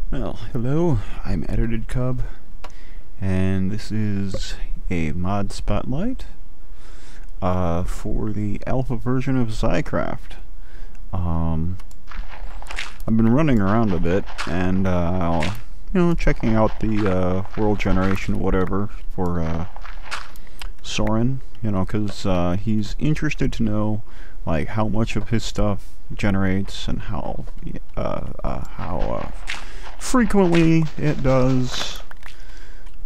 Well, hello, I'm Editedcub, and this is a mod spotlight for the alpha version of Xycraft. I've been running around a bit and checking out the world generation or whatever for Soaryn, because he's interested to know like how much of his stuff generates and how frequently it does.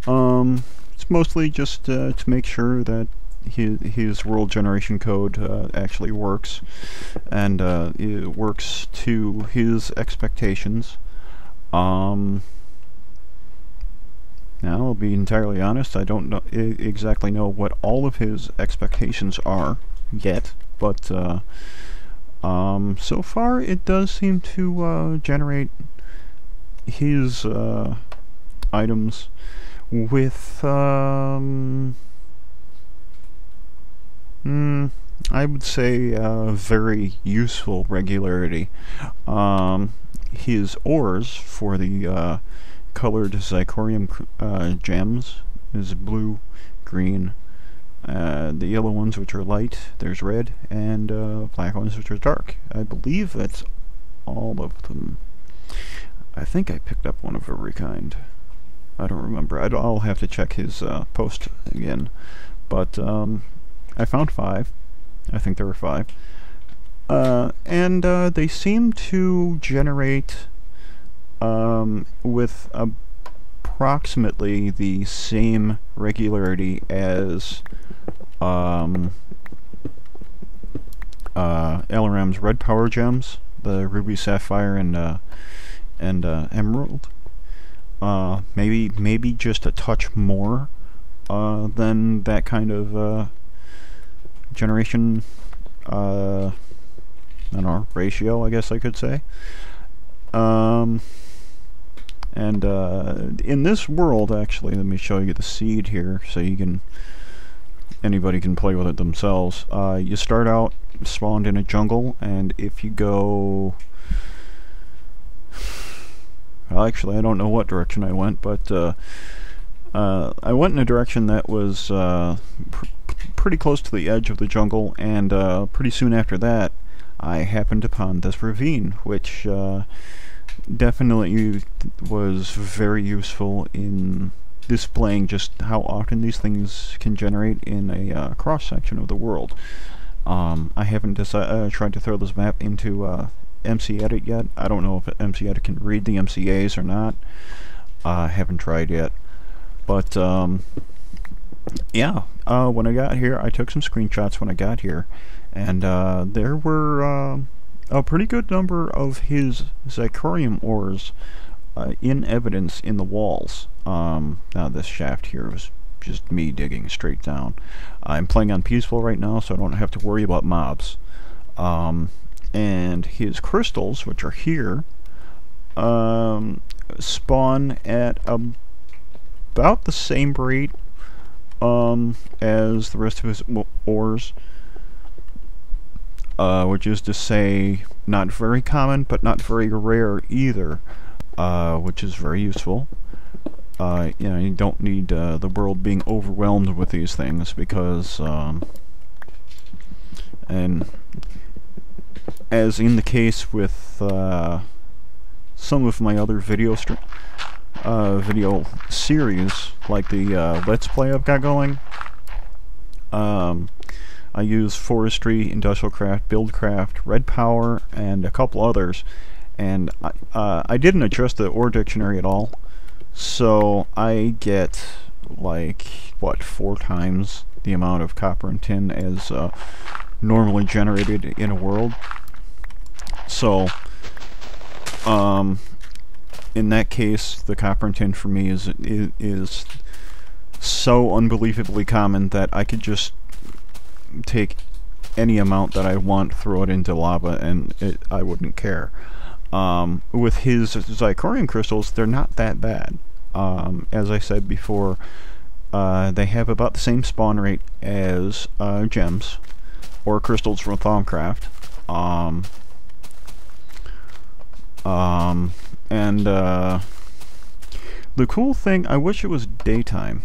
It's mostly just to make sure that his world generation code actually works, and it works to his expectations. Now, I'll be entirely honest, I don't know exactly know what all of his expectations are yet, but so far it does seem to generate his items with I would say very useful regularity. His ores for the colored Xycraft gems is blue, green. The yellow ones, which are light, there's red, and black ones, which are dark. I believe that's all of them. I think I picked up one of every kind. I don't remember. I'll have to check his post again. But I found 5. I think there were 5. And they seem to generate with approximately the same regularity as LRM's red power gems, the ruby, sapphire, and emerald. Maybe just a touch more than that kind of generation I don't know, ratio, I guess I could say. And in this world, actually, let me show you the seed here so you can anybody can play with it themselves. You start out spawned in a jungle, and if you go, well, actually, I don't know what direction I went, but I went in a direction that was pretty close to the edge of the jungle, and pretty soon after that I happened upon this ravine, which definitely was very useful in displaying just how often these things can generate in a cross-section of the world. I haven't tried to throw this map into MC-Edit yet. I don't know if MC-Edit can read the MCAs or not. I haven't tried yet. But yeah, when I got here, I took some screenshots when I got here, and there were a pretty good number of his Xycraft ores in evidence in the walls. Now this shaft here was just me digging straight down. I'm playing on peaceful right now, so I don't have to worry about mobs. And his crystals, which are here, spawn at about the same rate as the rest of his ores, which is to say not very common but not very rare either, which is very useful. You don't need the world being overwhelmed with these things, because and as in the case with some of my other video series, like the Let's Play I've got going, I use Forestry, Industrial Craft, Buildcraft, Red Power, and a couple others, and I didn't adjust the ore dictionary at all, so I get like, what, 4 times the amount of copper and tin as normally generated in a world. So in that case, the copper and tin for me is so unbelievably common that I could just take any amount that I want, throw it into lava, and I wouldn't care. With his Xycraft crystals, they're not that bad. As I said before, they have about the same spawn rate as gems or crystals from Thaumcraft. And the cool thing, I wish it was daytime.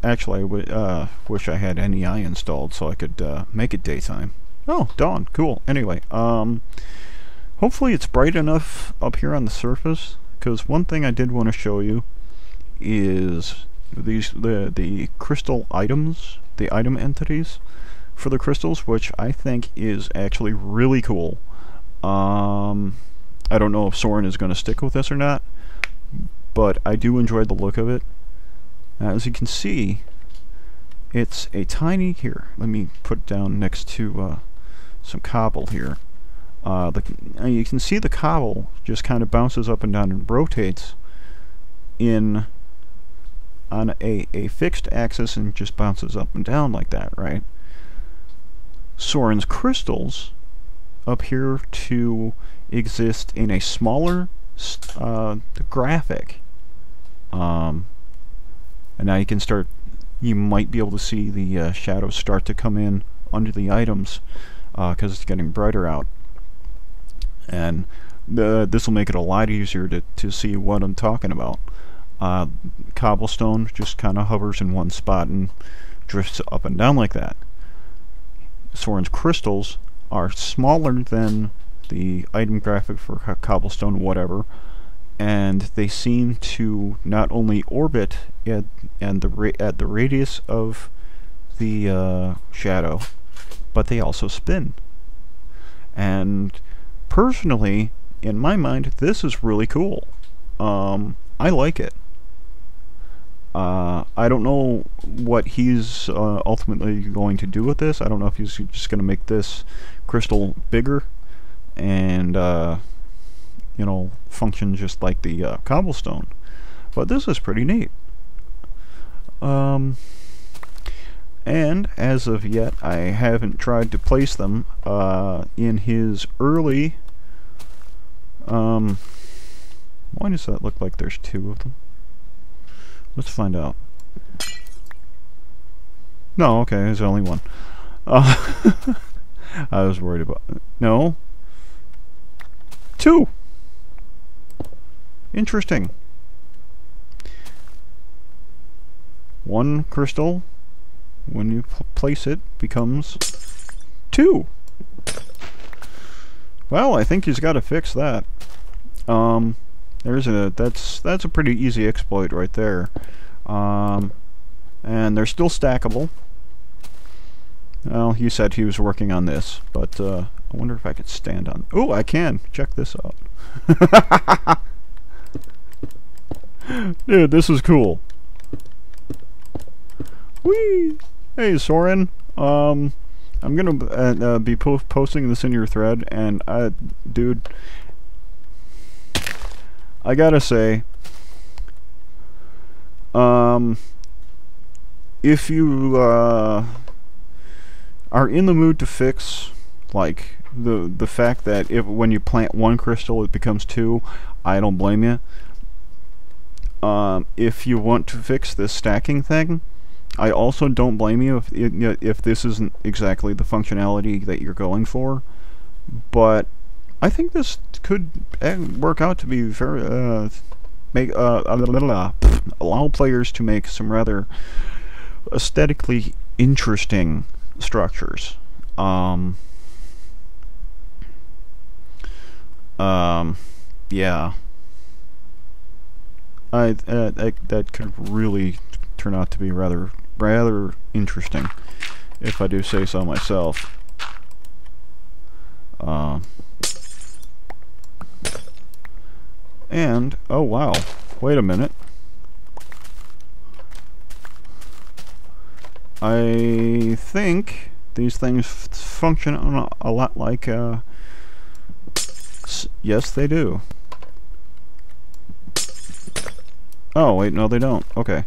Actually, I wish I had NEI installed so I could make it daytime. Oh, dawn. Cool. Anyway, hopefully it's bright enough up here on the surface, because one thing I did want to show you is the crystal items, the item entities for the crystals, which I think is actually really cool. I don't know if Soaryn is going to stick with this or not, but I do enjoy the look of it. As you can see, it's a tiny... Here, let me put it down next to some cobble here. You can see the cobble just kind of bounces up and down and rotates on a fixed axis and just bounces up and down like that, right? Soaryn's crystals appear to exist in a smaller graphic. And now you might be able to see the shadows start to come in under the items because it's getting brighter out. And this will make it a lot easier to see what I'm talking about. Cobblestone just kind of hovers in one spot and drifts up and down like that. Soaryn's crystals are smaller than the item graphic for cobblestone, whatever, and they seem to not only orbit at the radius of the shadow, but they also spin. And personally, in my mind, this is really cool. I like it. I don't know what he's ultimately going to do with this. I don't know if he's just going to make this crystal bigger and you know, function just like the cobblestone. But this is pretty neat. And as of yet, I haven't tried to place them in his early... why does that look like there's two of them? Let's find out. No, okay, there's only one. I was worried about... No. Two! Interesting. One crystal, when you place it, becomes two. Well, I think he's got to fix that. That's a pretty easy exploit right there. And they're still stackable. Well, he said he was working on this, but I wonder if I could stand on... Oh, I can! Check this out. Dude, this is cool. Whee! Hey, Soaryn. I'm gonna be posting this in your thread, and dude, I gotta say, if you are in the mood to fix, like, the fact that when you plant one crystal it becomes two, I don't blame you. If you want to fix this stacking thing, I also don't blame you if this isn't exactly the functionality that you're going for. But I think this could work out to be very allow players to make some rather aesthetically interesting structures. Yeah. That could really turn out to be rather interesting, if I do say so myself. And oh wow, wait a minute. I think these things function a lot like yes, they do. Oh, wait, no, they don't. Okay.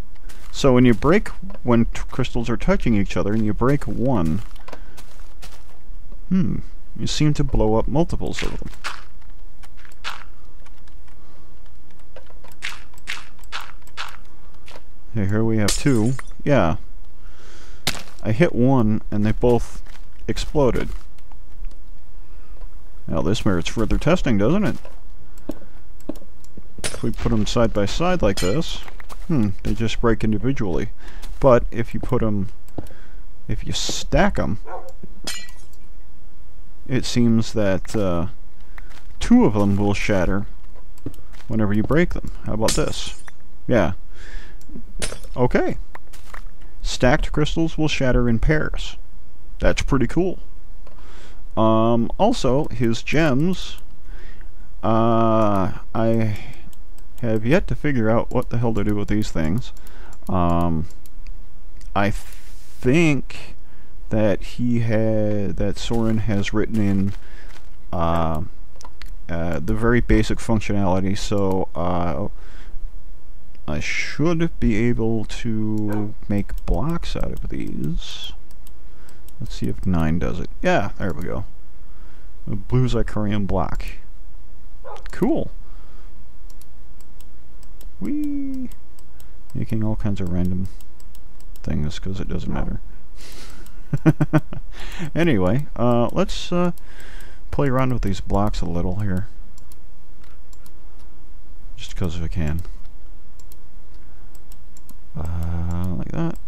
So when you break, when crystals are touching each other, and you break one, you seem to blow up multiples of them. Okay, here we have two. Yeah. I hit one, and they both exploded. Now this merits further testing, doesn't it? if we put them side by side like this, they just break individually. But if you put them, if you stack them, it seems that 2 of them will shatter whenever you break them. How about this? Yeah. Okay. Stacked crystals will shatter in pairs. That's pretty cool. Also, his gems, I have yet to figure out what the hell to do with these things. I think that Soaryn has written in the very basic functionality, so I should be able to make blocks out of these. Let's see if 9 does it. Yeah, there we go. A blue Xycraft block. Cool. Whee! Making all kinds of random things because it doesn't matter. Anyway, let's play around with these blocks a little here. Just because I can.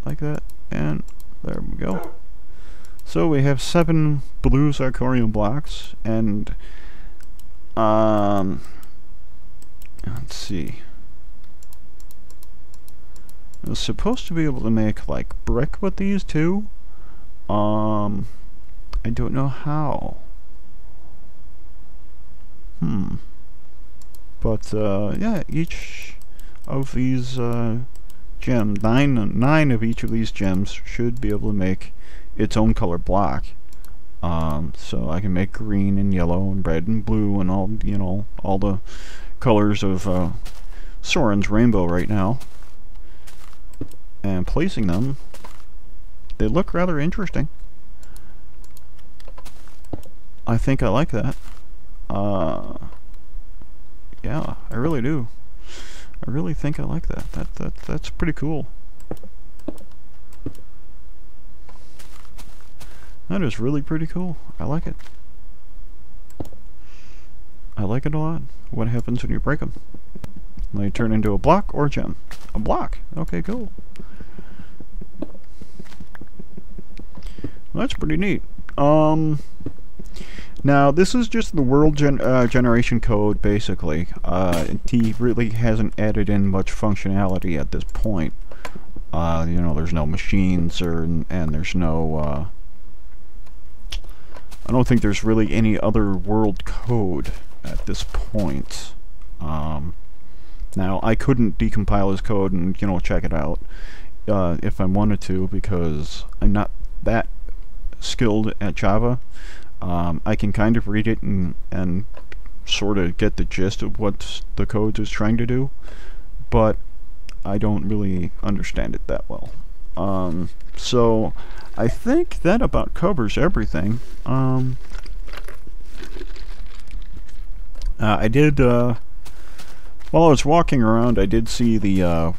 Like that, and there we go. So we have 7 blue Xycraft blocks, and let's see. I was supposed to be able to make like brick with these too. I don't know how. But yeah, each of these gems, 9 of each of these gems should be able to make its own color block. So I can make green and yellow and red and blue and all, you know, all the colors of Soaryn's rainbow right now. And placing them, they look rather interesting. I think I like that. Yeah, I really do. I really think I like that. That's pretty cool. That is really pretty cool. I like it. I like it a lot. What happens when you break them? They turn into a block or a gem? A block. Okay, cool. Well, that's pretty neat. Now, this is just the world generation code, basically. He really hasn't added in much functionality at this point. You know, there's no machines, and there's no... I don't think there's really any other world code at this point. Now, I couldn't decompile his code and, you know, check it out if I wanted to, because I'm not that skilled at Java. I can kind of read it and sort of get the gist of what the code is trying to do, but I don't really understand it that well. So I think that about covers everything. I did, while I was walking around, I did see the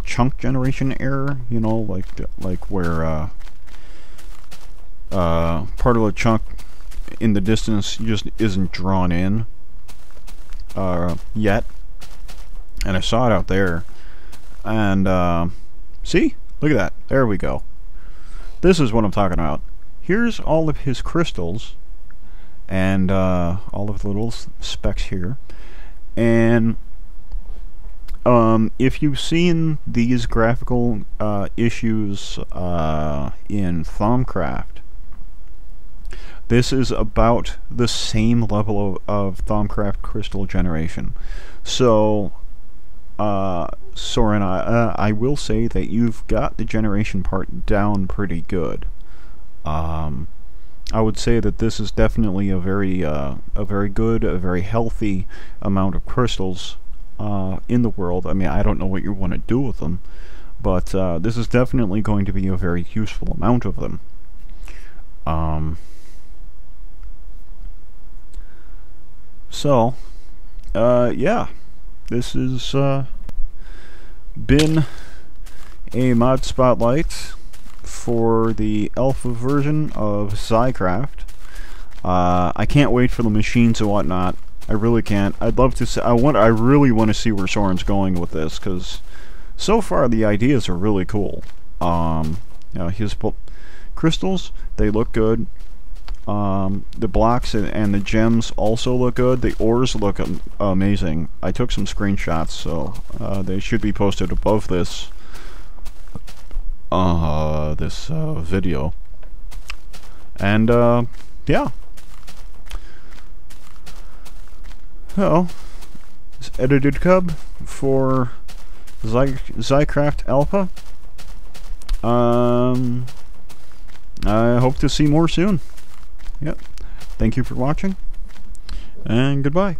chunk generation error, you know, like where part of the chunk in the distance just isn't drawn in yet, and I saw it out there, and see, look at that, there we go. This is what I'm talking about. Here's all of his crystals and all of the little specks here, and if you've seen these graphical issues in Xycraft, this is about the same level of Xycraft crystal generation. So, Soaryn, I will say that you've got the generation part down pretty good. I would say that this is definitely a very good, a very healthy amount of crystals in the world. I mean, I don't know what you want to do with them, but this is definitely going to be a very useful amount of them. So, yeah, this has been a mod spotlight for the alpha version of Xycraft. I can't wait for the machines and whatnot I really can't. I'd love to see. I really want to see where Soaryn's going with this, because so far the ideas are really cool. His crystals, they look good. The blocks and the gems also look good. The ores look amazing. I took some screenshots, so they should be posted above this video. And yeah. So, it's Editedcub for Xycraft Alpha. I hope to see more soon. Yep. Thank you for watching, and goodbye.